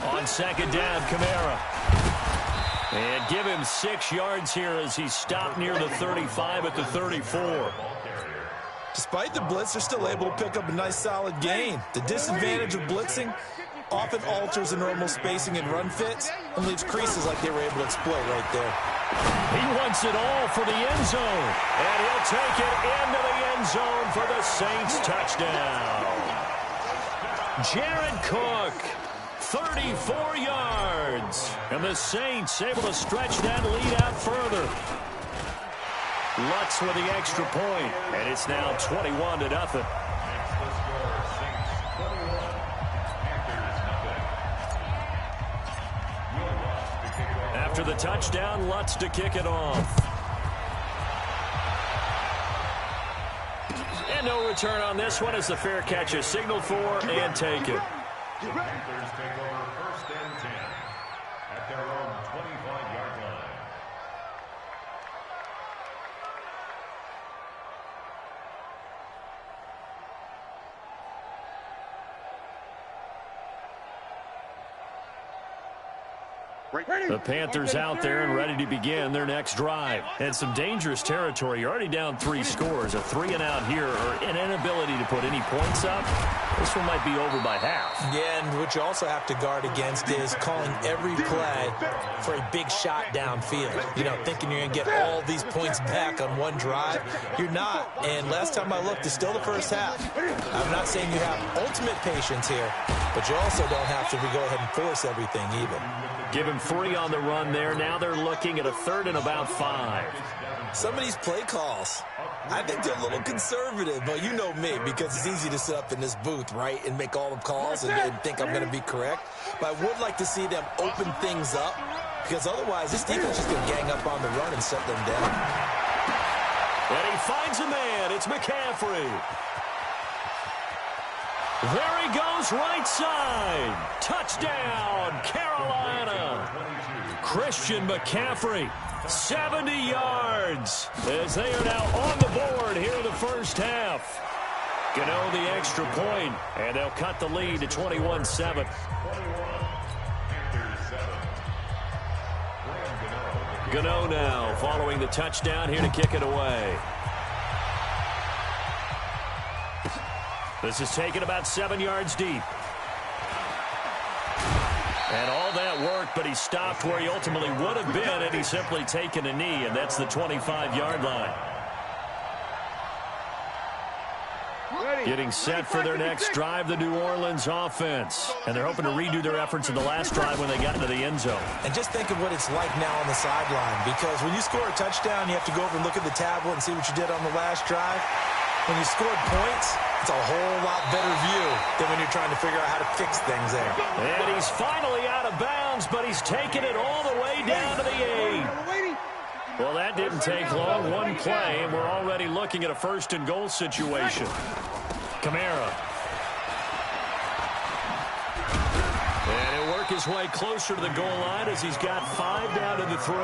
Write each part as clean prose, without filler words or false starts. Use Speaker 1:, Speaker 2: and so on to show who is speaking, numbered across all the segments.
Speaker 1: On second down, Kamara. And give him 6 yards here as he stopped near the 35 at the 34.
Speaker 2: Despite the blitz, they're still able to pick up a nice solid gain. The disadvantage of blitzing often alters the normal spacing and run fits and leaves creases like they were able to exploit right there.
Speaker 1: He wants it all for the end zone. And he'll take it into the end zone for the Saints touchdown. Jared Cook, 34 yards. And the Saints able to stretch that lead out further. Lutz with the extra point, and it's now 21-0. After the touchdown, Lutz to kick it off. And no return on this one as the fair catch is signaled for and taken.
Speaker 3: Panthers take over 1st and 10 at their own 25-yard line.
Speaker 1: The Panthers out there and ready to begin their next drive. And some dangerous territory. You're already down 3 scores. A 3-and-out here or an inability to put any points up. This one might be over by half.
Speaker 2: Yeah, and what you also have to guard against is calling every play for a big shot downfield. You know, thinking you're going to get all these points back on one drive. You're not. And last time I looked, it's still the first half. I'm not saying you have ultimate patience here, but you also don't have to go ahead and force everything either.
Speaker 1: Give him 3 on the run there. Now they're looking at a 3rd and about 5.
Speaker 2: Some of these play calls, I think they're a little conservative, but you know me, because it's easy to sit up in this booth, right, and make all the calls and think I'm going to be correct. But I would like to see them open things up, because otherwise this defense is going to gang up on the run and shut them down.
Speaker 1: And he finds a man. It's McCaffrey. There he goes, right side. Touchdown, Carolina. Christian McCaffrey, 70 yards, as they are now on the board here in the first half. Gano the extra point, and they'll cut the lead to 21-7. Gano now following the touchdown here to kick it away. This is taken about 7 yards deep. And all that work, but he stopped where he ultimately would have been had he simply taken a knee, and that's the 25-yard line. Getting set for their next drive, the New Orleans offense. And they're hoping to redo their efforts in the last drive when they got into the end zone.
Speaker 2: And just think of what it's like now on the sideline, because when you score a touchdown, you have to go over and look at the tablet and see what you did on the last drive. When you scored points, it's a whole lot better view than when you're trying to figure out how to fix things there.
Speaker 1: And he's finally out of bounds, but he's taken it all the way down to the 8. Well, that didn't take long. One play, and we're already looking at a 1st and goal situation. Kamara. And he'll work his way closer to the goal line as he's got 5 down to the 3.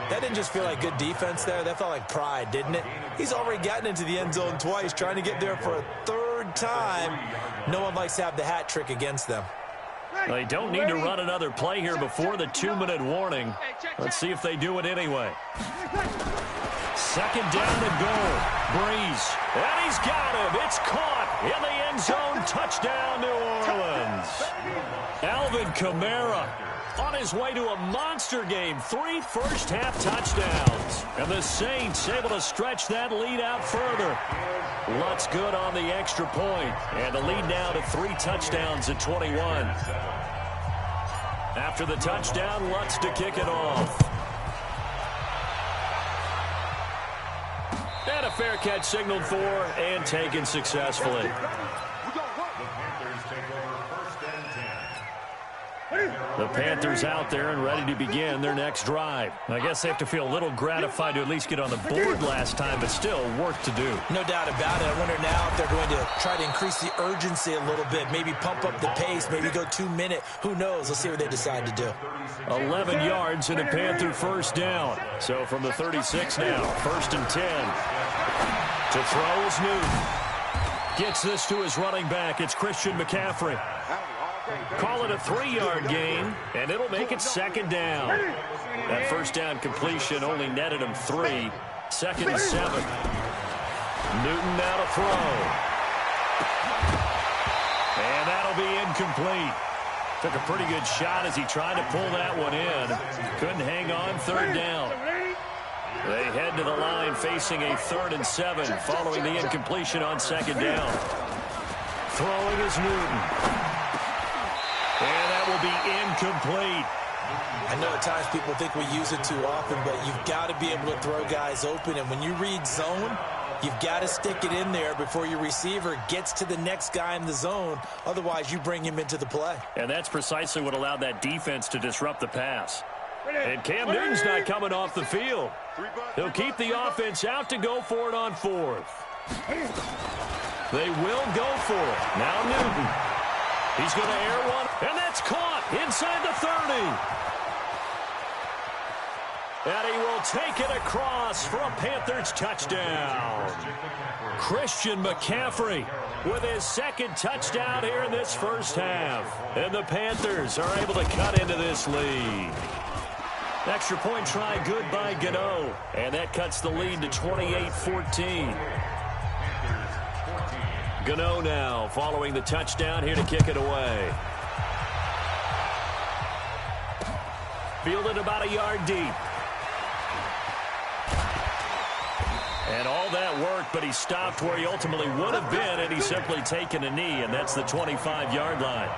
Speaker 2: That didn't just feel like good defense there. That felt like pride, didn't it? He's already gotten into the end zone twice, trying to get there for a 3rd time. No one likes to have the hat trick against them.
Speaker 1: They don't need to run another play here before the 2-minute warning. Let's see if they do it anyway. 2nd down and goal. Breeze. And he's got him. It's caught in the end zone. Touchdown, New Orleans. Alvin Kamara on his way to a monster game. 3 first-half touchdowns. And the Saints able to stretch that lead out further. Lutz good on the extra point. And the lead now to 3 touchdowns at 21. After the touchdown, Lutz to kick it off. And a fair catch signaled for and taken successfully. The Panthers out there and ready to begin their next drive. I guess they have to feel a little gratified to at least get on the board last time, but still work to do.
Speaker 2: No doubt about it. I wonder now if they're going to try to increase the urgency a little bit, maybe pump up the pace, maybe go 2-minute. Who knows? Let's see what they decide to do.
Speaker 1: 11 yards and a Panther 1st down. So from the 36 now, 1st and 10. To throw is Newton. Gets this to his running back. It's Christian McCaffrey. Call it a 3-yard gain, and it'll make it second down. That first down completion only netted him 3. Second and 7. Newton now to throw. And that'll be incomplete. Took a pretty good shot as he tried to pull that one in. Couldn't hang on, third down. They head to the line facing a 3rd and 7 following the incompletion on second down. Throwing is Newton. And that will be incomplete.
Speaker 2: I know at times people think we use it too often, but you've got to be able to throw guys open. And when you read zone, you've got to stick it in there before your receiver gets to the next guy in the zone. Otherwise, you bring him into the play.
Speaker 1: And that's precisely what allowed that defense to disrupt the pass. And Cam Newton's not coming off the field. He'll keep the offense out to go for it on 4th. They will go for it. Now Newton. He's going to air one, and that's caught inside the 30. And he will take it across for a Panthers touchdown. Christian McCaffrey with his 2nd touchdown here in this first half. And the Panthers are able to cut into this lead. Extra point try good by Gano. And that cuts the lead to 28-14. Gano now following the touchdown here to kick it away. Fielded about a yard deep. And all that work, but he stopped where he ultimately would have been, and he's simply taken a knee, and that's the 25-yard line.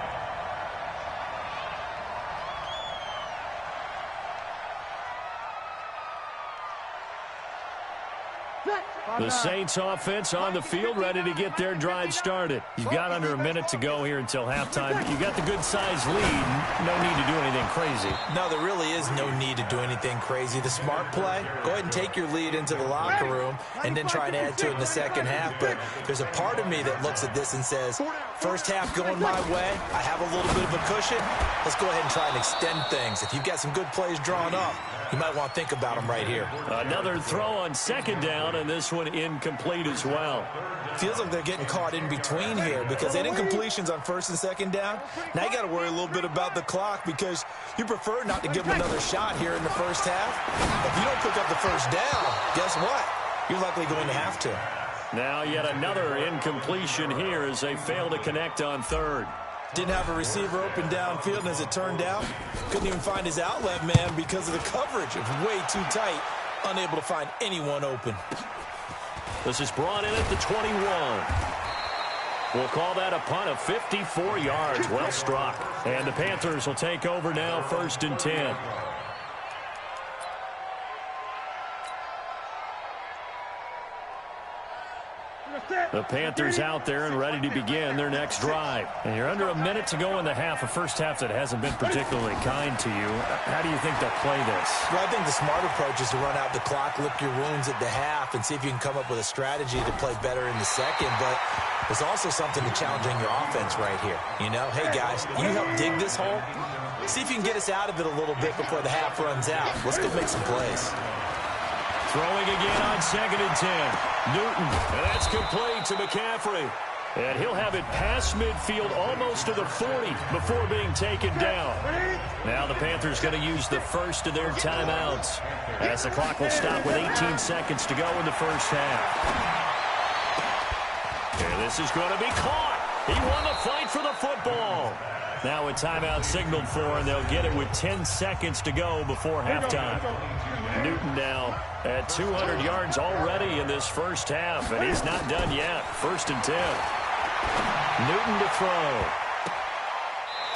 Speaker 1: The Saints offense on the field, ready to get their drive started. You've got under a minute to go here until halftime. You got the good-sized lead. No need to do anything crazy.
Speaker 2: No, there really is no need to do anything crazy. The smart play, go ahead and take your lead into the locker room and then try and add to it in the second half. But there's a part of me that looks at this and says, first half going my way, I have a little bit of a cushion. Let's go ahead and try and extend things. If you've got some good plays drawn up, you might want to think about them right here.
Speaker 1: Another throw on second down, and this one incomplete as well.
Speaker 2: Feels like they're getting caught in between here because they had incompletions on 1st and 2nd down. Now you got to worry a little bit about the clock because you prefer not to give them another shot here in the first half. If you don't pick up the first down, guess what? You're likely going to have to.
Speaker 1: Now yet another incompletion here as they fail to connect on 3rd.
Speaker 2: Didn't have a receiver open downfield, and as it turned out, couldn't even find his outlet man because of the coverage. It was way too tight, unable to find anyone open.
Speaker 1: This is brought in at the 21. We'll call that a punt of 54 yards. Well struck. And the Panthers will take over now, 1st and 10. The Panthers out there and ready to begin their next drive. And you're under a minute to go in the half, a first half that hasn't been particularly kind to you. How do you think they'll play this?
Speaker 2: Well, I think the smart approach is to run out the clock, lick your wounds at the half, and see if you can come up with a strategy to play better in the second. But there's also something to challenging your offense right here. You know, hey, guys, you help dig this hole. See if you can get us out of it a little bit before the half runs out. Let's go make some plays.
Speaker 1: Throwing again on 2nd and 10. Newton, and that's complete to McCaffrey. And he'll have it past midfield almost to the 40 before being taken down. Now the Panthers going to use the first of their timeouts as the clock will stop with 18 seconds to go in the first half. And this is going to be caught. He won the fight for the football. Now a timeout signaled for, and they'll get it with 10 seconds to go before halftime. Newton now at 200 yards already in this first half, and he's not done yet. 1st and 10. Newton to throw.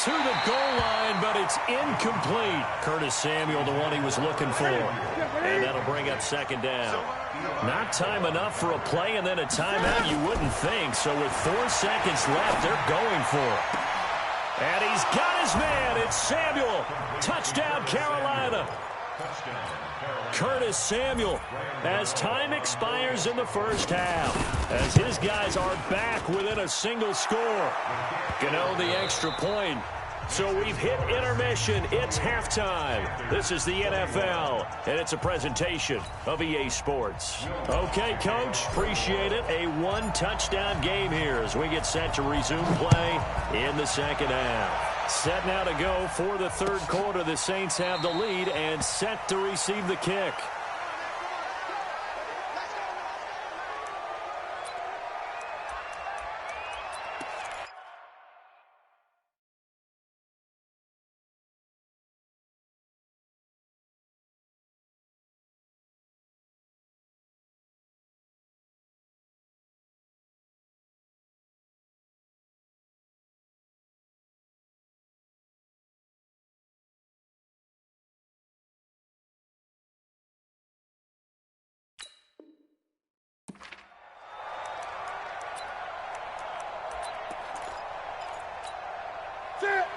Speaker 1: To the goal line, but it's incomplete. Curtis Samuel, the one he was looking for. And that'll bring up 2nd down. Not time enough for a play and then a timeout, you wouldn't think. So with 4 seconds left, they're going for it. And he's got his man. It's Samuel. Touchdown, Carolina. Curtis Samuel as time expires in the first half. As his guys are back within a single score. Gano the extra point. So we've hit intermission. It's halftime. This is the NFL, and it's a presentation of EA Sports. Okay, Coach, appreciate it. A one-touchdown game here as we get set to resume play in the second half. Set now to go for the third quarter. The Saints have the lead and set to receive the kick.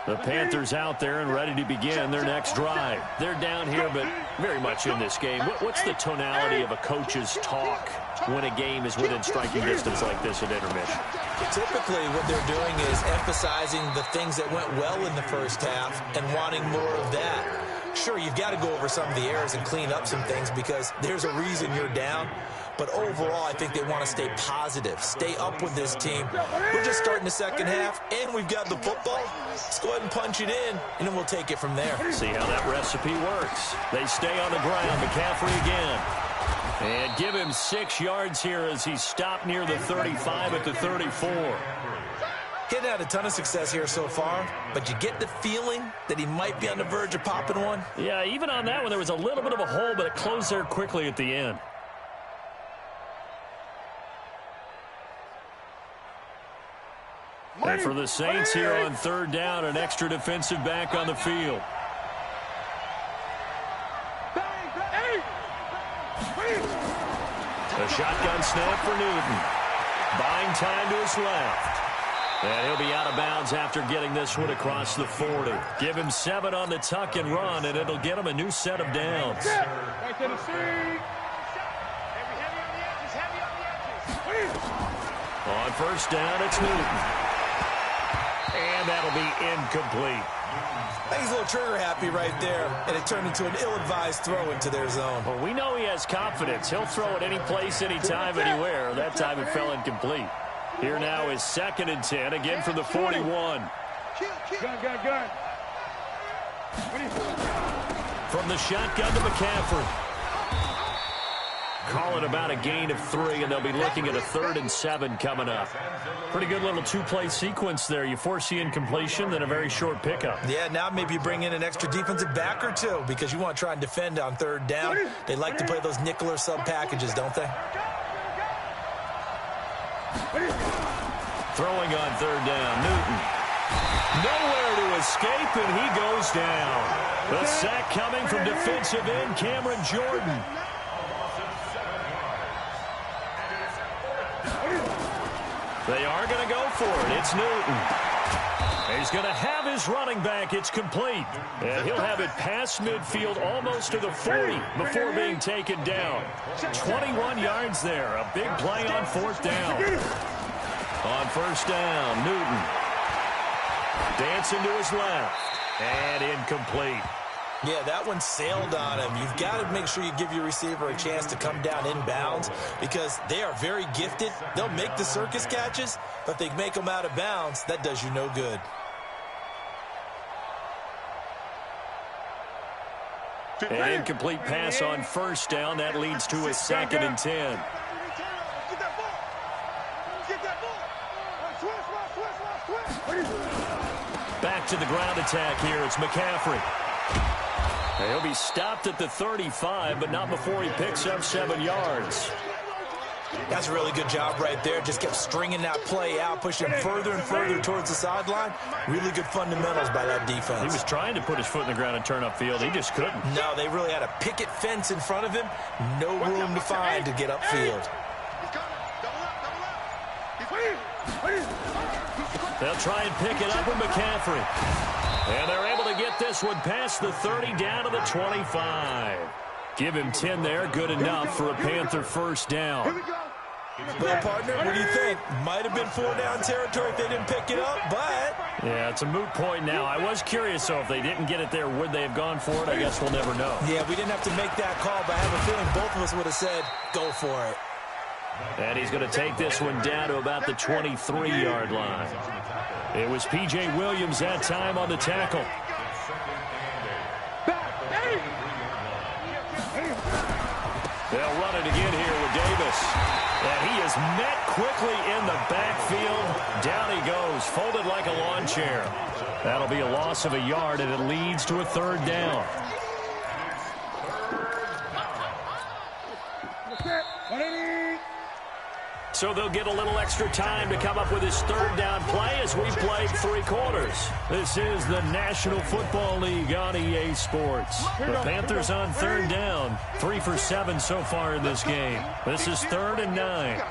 Speaker 1: The Panthers out there and ready to begin their next drive. They're down here, but very much in this game. What's the tonality of a coach's talk when a game is within striking distance like this at intermission?
Speaker 2: Typically, what they're doing is emphasizing the things that went well in the first half and wanting more of that. Sure, you've got to go over some of the errors and clean up some things because there's a reason you're down. But overall, I think they want to stay positive, stay up with this team. We're just starting the second half, and we've got the football. Let's go ahead and punch it in, and then we'll take it from there.
Speaker 1: See how that recipe works. They stay on the ground. McCaffrey again. And give him 6 yards here as he's stopped near the 35 at the 34.
Speaker 2: He's had a ton of success here so far, but you get the feeling that he might be on the verge of popping one.
Speaker 1: Yeah, even on that one, there was a little bit of a hole, but it closed there quickly at the end. And for the Saints here on third down, an extra defensive back on the field. A shotgun snap for Newton. Buying time to his left. And he'll be out of bounds after getting this one across the 40. Give him 7 on the tuck and run, and it'll get him a new set of downs. On first down, it's Newton. And that'll be incomplete.
Speaker 2: He's a little trigger happy right there, and it turned into an ill-advised throw into their zone.
Speaker 1: Well, we know he has confidence. He'll throw it any place, anytime, anywhere. That time it fell incomplete. Here now is 2nd and 10, again from the 41.
Speaker 4: Gun.
Speaker 1: From the shotgun to McCaffrey. Call it about a gain of 3, and they'll be looking at a 3rd and 7 coming up. Pretty good little 2-play sequence there. You force the incompletion, then a very short pickup.
Speaker 2: Yeah, now maybe you bring in an extra defensive back or two because you want to try and defend on 3rd down. They like to play those nickel or sub packages, don't they?
Speaker 1: Throwing on 3rd down, Newton. Nowhere to escape, and he goes down. The sack coming from defensive end Cameron Jordan. They are going to go for it. It's Newton. He's going to have his running back. It's complete. And he'll have it past midfield almost to the 40 before being taken down. 21 yards there. A big play on 4th down. On first down, Newton. Dancing to his left. And incomplete.
Speaker 2: Yeah, that one sailed on him. You've got to make sure you give your receiver a chance to come down inbounds because they are very gifted. They'll make the circus catches, but they make them out of bounds. That does you no good.
Speaker 1: An incomplete pass on first down. That leads to a 2nd and 10. Back to the ground attack here. It's McCaffrey. He'll be stopped at the 35, but not before he picks up 7 yards.
Speaker 2: That's a really good job right there. Just kept stringing that play out, pushing him further and further towards the sideline. Really good fundamentals by that defense.
Speaker 1: He was trying to put his foot in the ground and turn upfield. He just couldn't.
Speaker 2: No, they really had a picket fence in front of him. No room to find to get upfield.
Speaker 1: They'll try and pick it up with McCaffrey. And they're able to get this one past the 30 down to the 25. Give him 10 there. Good enough for a Panther first down.
Speaker 2: Well, partner, what do you think? Might have been 4-down territory if they didn't pick it up, but...
Speaker 1: Yeah, it's a moot point now. I was curious, so if they didn't get it there, would they have gone for it? I guess we'll never know.
Speaker 2: Yeah, we didn't have to make that call, but I have a feeling both of us would have said, go for it.
Speaker 1: And he's going to take this one down to about the 23-yard line. It was P.J. Williams that time on the tackle. They'll run it again here with Davis. And he is met quickly in the backfield. Down he goes, folded like a lawn chair. That'll be a loss of a yard, and it leads to a 3rd down. So they'll get a little extra time to come up with his 3rd down play as we played 3 quarters. This is the National Football League on EA Sports. The Panthers on 3rd down. 3 for 7 so far in this game. This is 3rd and 9.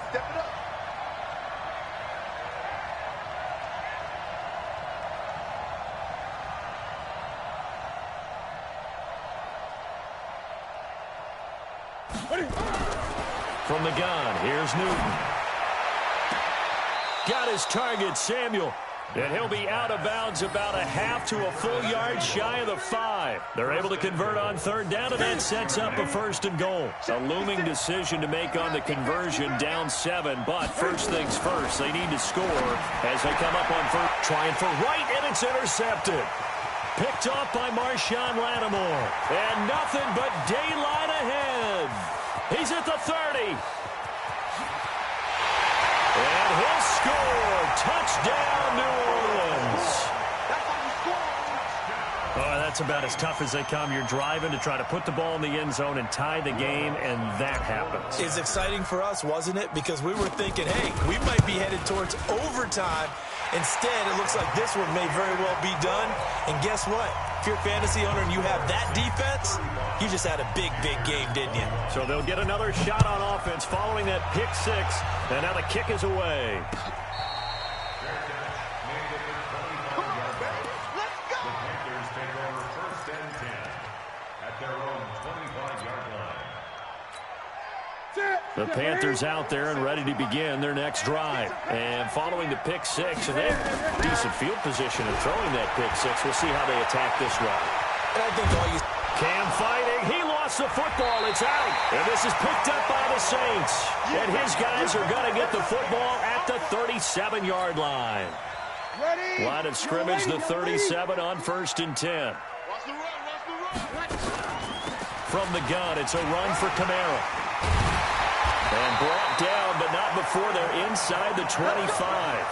Speaker 1: From the gun, here's Newton. Got his target, Samuel. And he'll be out of bounds about a half to a full yard shy of the 5. They're able to convert on 3rd down, and that sets up a 1st and goal. A looming decision to make on the conversion, down 7. But first things first, they need to score as they come up on 1st. Trying for right, and it's intercepted. Picked off by Marshawn Lattimore. And nothing but daylight ahead. He's at the 30. And he'll score. Touchdown, New Orleans. Oh, that's about as tough as they come. You're driving to try to put the ball in the end zone and tie the game, and that happens.
Speaker 2: It's exciting for us, wasn't it? Because we were thinking, hey, we might be headed towards overtime. Instead, it looks like this one may very well be done. And guess what? If you're a fantasy owner and you have that defense, you just had a big, big game, didn't you?
Speaker 1: So they'll get another shot on offense following that pick 6. And now the kick is away. The Panthers out there and ready to begin their next drive. And following the pick 6, and they have decent field position in throwing that pick 6. We'll see how they attack this drive.
Speaker 2: And I think all you...
Speaker 1: Cam fighting. He lost the football. It's out. And this is picked up by the Saints. And his guys are going to get the football at the 37-yard line. Line of scrimmage, the 37 on 1st and 10. From the gun, it's a run for Kamara. And brought down, but not before they're inside the 25.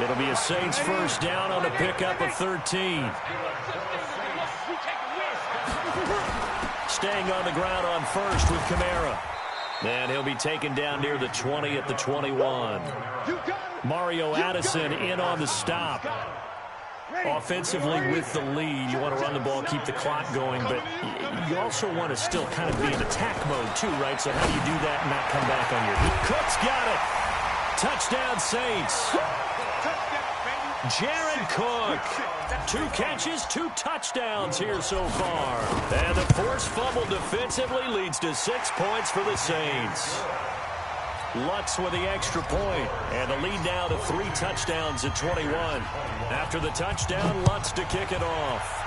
Speaker 1: It'll be a Saints 1st down on the pickup of 13. Staying on the ground on 1st with Kamara. And he'll be taken down near the 20 at the 21. Mario Addison in on the stop. Offensively with the lead, you want to run the ball, keep the clock going, but you also want to still kind of be in attack mode too, right? So how do you do that and not come back on your feet? Cook's got it. Touchdown, Saints. Jared Cook. 2 catches, 2 touchdowns here so far. And the forced fumble defensively leads to 6 points for the Saints. Lutz with the extra point, and the lead now to 3 touchdowns at 21. After the touchdown, Lutz to kick it off.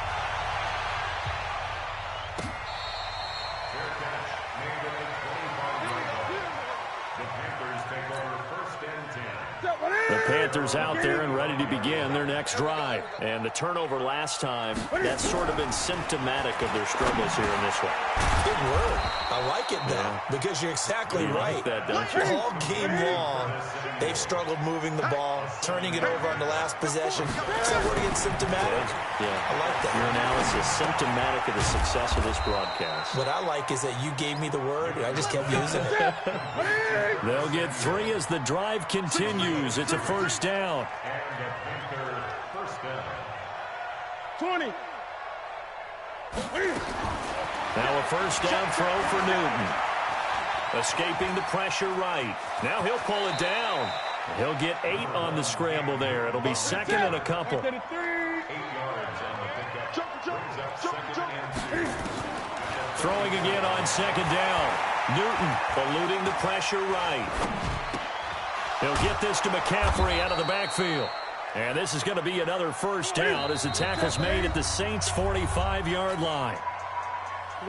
Speaker 1: The Panthers out there and ready to begin their next drive. And the turnover last time, that's sort of been symptomatic of their struggles here in this one.
Speaker 2: Good word. I like it, though, because you're exactly right.
Speaker 1: Like that, don't you?
Speaker 2: All game long, they've struggled moving the ball, turning it over on the last possession. Is that word against symptomatic?
Speaker 1: Yeah.
Speaker 2: I like that.
Speaker 1: Your analysis, symptomatic of the success of this broadcast.
Speaker 2: What I like is that you gave me the word, and I just kept using it.
Speaker 1: They'll get 3 as the drive continues. It's a 1st down.
Speaker 3: First down.
Speaker 4: 20.
Speaker 1: Now a 1st down throw for Newton. Escaping the pressure right. Now he'll pull it down. He'll get 8 on the scramble there. It'll be 2nd and a couple.
Speaker 3: 8 yards on the pickup.
Speaker 4: Jump.
Speaker 1: Throwing again on 2nd down. Newton eluding the pressure right. He'll get this to McCaffrey out of the backfield. And this is going to be another first down as the tackle's made at the Saints' 45-yard line.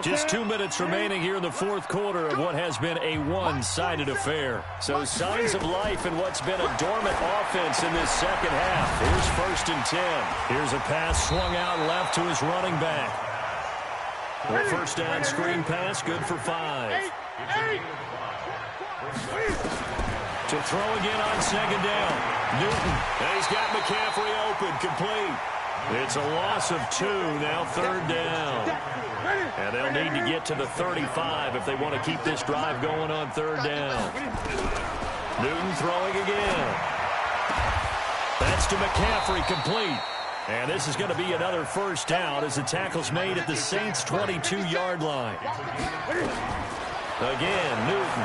Speaker 1: Just 2 minutes remaining here in the fourth quarter of what has been a one-sided affair. So signs of life in what's been a dormant offense in this second half. Here's 1st and 10. Here's a pass swung out left to his running back. The first down screen pass, good for 5. To throw again on 2nd down. Newton, and he's got McCaffrey open, complete. It's a loss of 2, now 3rd down. And they'll need to get to the 35 if they want to keep this drive going on 3rd down. Newton throwing again. That's to McCaffrey, complete. And this is going to be another first down as the tackle's made at the Saints' 22-yard line. Again, Newton.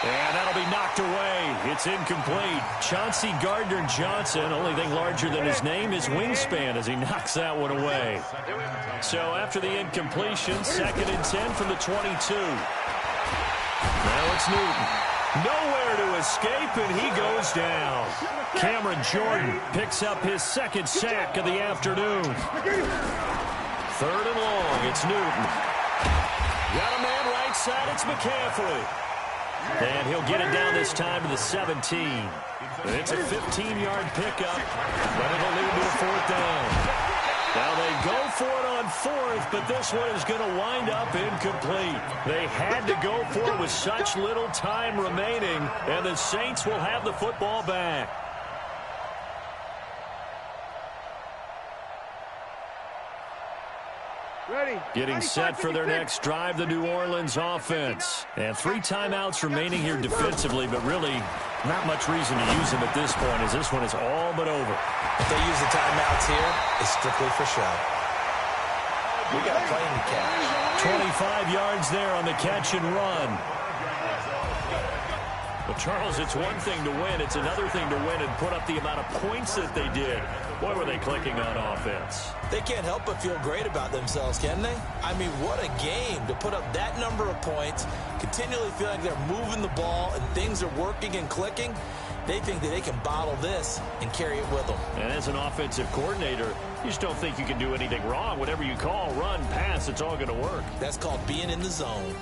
Speaker 1: And that'll be knocked away. It's incomplete. Chauncey Gardner-Johnson, only thing larger than his name is wingspan as he knocks that one away. So after the incompletion, 2nd and 10 from the 22. Now it's Newton. Nowhere to escape, and he goes down. Cameron Jordan picks up his 2nd sack of the afternoon. 3rd and long, it's Newton. Got a man right side, it's McCaffrey. And he'll get it down this time to the 17. It's a 15-yard pickup, but it'll lead to a 4th down. Now they go for it on 4th, but this one is going to wind up incomplete. They had to go for it with such little time remaining, and the Saints will have the football back. Getting set for their next drive, the New Orleans offense. And 3 timeouts remaining here defensively, but really not much reason to use them at this point as this one is all but over.
Speaker 2: If they use the timeouts here, it's strictly for show. We got a plane to catch.
Speaker 1: 25 yards there on the catch and run. Well, Charles, it's one thing to win. It's another thing to win and put up the amount of points that they did. Boy, were they clicking on offense.
Speaker 2: They can't help but feel great about themselves, can they? I mean, what a game to put up that number of points, continually feel like they're moving the ball and things are working and clicking. They think that they can bottle this and carry it with them.
Speaker 1: And as an offensive coordinator, you just don't think you can do anything wrong. Whatever you call, run, pass, it's all going to work.
Speaker 2: That's called being in the zone.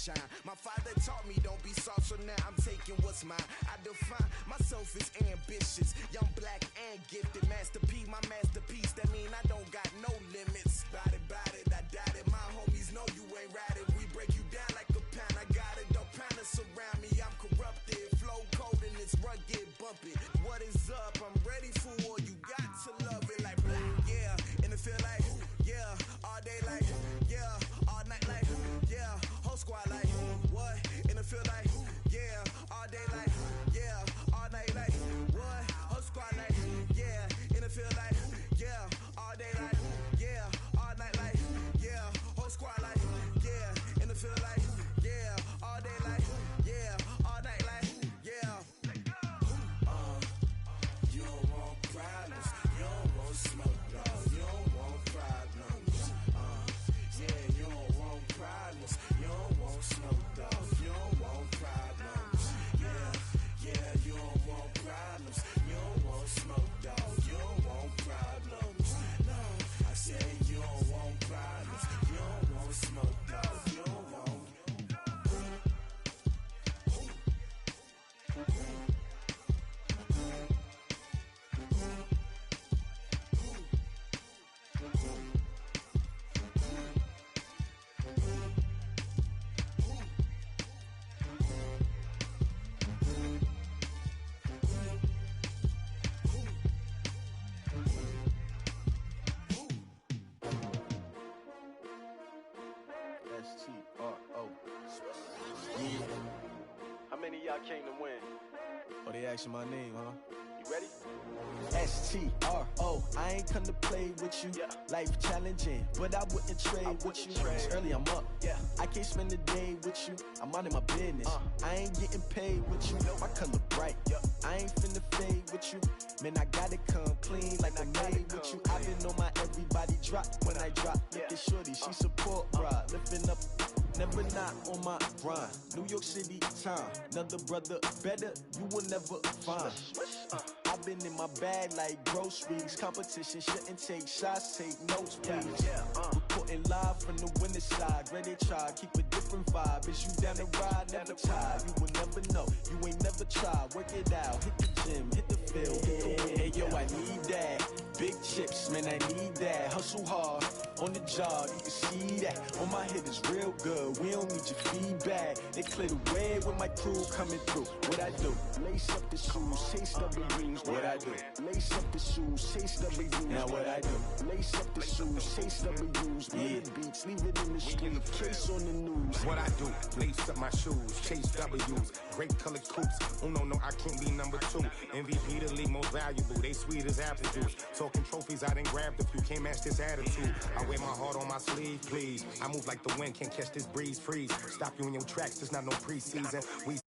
Speaker 5: shine. My father taught me don't be soft, so now I'm taking what's mine. I define myself as ambitious, young, black, and gifted. Master P, my masterpiece. That mean I don't got no limits. Bout it, I doubt it. My homies know you ain't ride it. We break you down like a pound. I got it, don't pound us around me. I'm corrupted, flow cold and it's rugged, bumpy. What is up? I'm ready for war. You got to love it like yeah, and it feel like yeah, all day like yeah, all night like yeah, whole squad like what? And it feel like yeah, all day like yeah, all night like what? Whole squad like yeah, and it feel like yeah, all day like yeah, all night like yeah, whole squad like yeah, and it feel like yeah, all day like yeah, all night like yeah. You don't want problems, you don't want smoke, dog. You don't want problems. Yeah, you don't want problems, you don't want smoke, dog. You don't want problems. Yeah, you don't want problems, you don't want smoke, dog. You don't want problems. No, I said you don't want problems, you don't want smoke, dog. You don't want.
Speaker 6: How many of y'all came to win?
Speaker 7: Oh, they asking my name, huh?
Speaker 6: You ready?
Speaker 7: S-T-R-O, I ain't come to play with you.
Speaker 6: Yeah.
Speaker 7: Life challenging, but I wouldn't trade with you. It's early, I'm up.
Speaker 6: Yeah.
Speaker 7: I can't spend the day with you. I'm minding my business. I ain't getting paid with you. My color bright.
Speaker 6: Yeah.
Speaker 7: I ain't finna fade with you. Man, I gotta come clean like I'm made with you. I've been on my everybody drop when I drop. Look at shorty, she support, bruh. Lifting up, never not on my grind. New York City time, another brother better, you will never find. I've been in my bag like groceries. Competition shouldn't take shots, take notes, please. Reporting live from the winning side. Ready to try, keep a different vibe. Is you down the ride, never tired. You will never know, you ain't never tried. Work it out, hit the gym, hit the field, hit the win. Hey yo, I need that. Big chips, man, I need that. Hustle hard, on the job, you can see that. On my hit is real good, we don't need your feedback. They clear the way with my crew coming through. What I do? Lace up the shoes, chase up the rings. What I do? Lace up the shoes, chase up the rings. Now what I do? Lace up the shoes, chase up the rings. Yeah, beats, leave it in the street, case on the news.
Speaker 8: What I do? Lace up my shoes, chase W's, great colored coops. Oh no, I can't be number 2. MVP the league most valuable, they sweet as apple juice. Talking trophies, I done grabbed a few, can't match this attitude. I wear my heart on my sleeve, please. I move like the wind, can't catch this breeze, freeze. Stop you in your tracks, there's not no preseason. We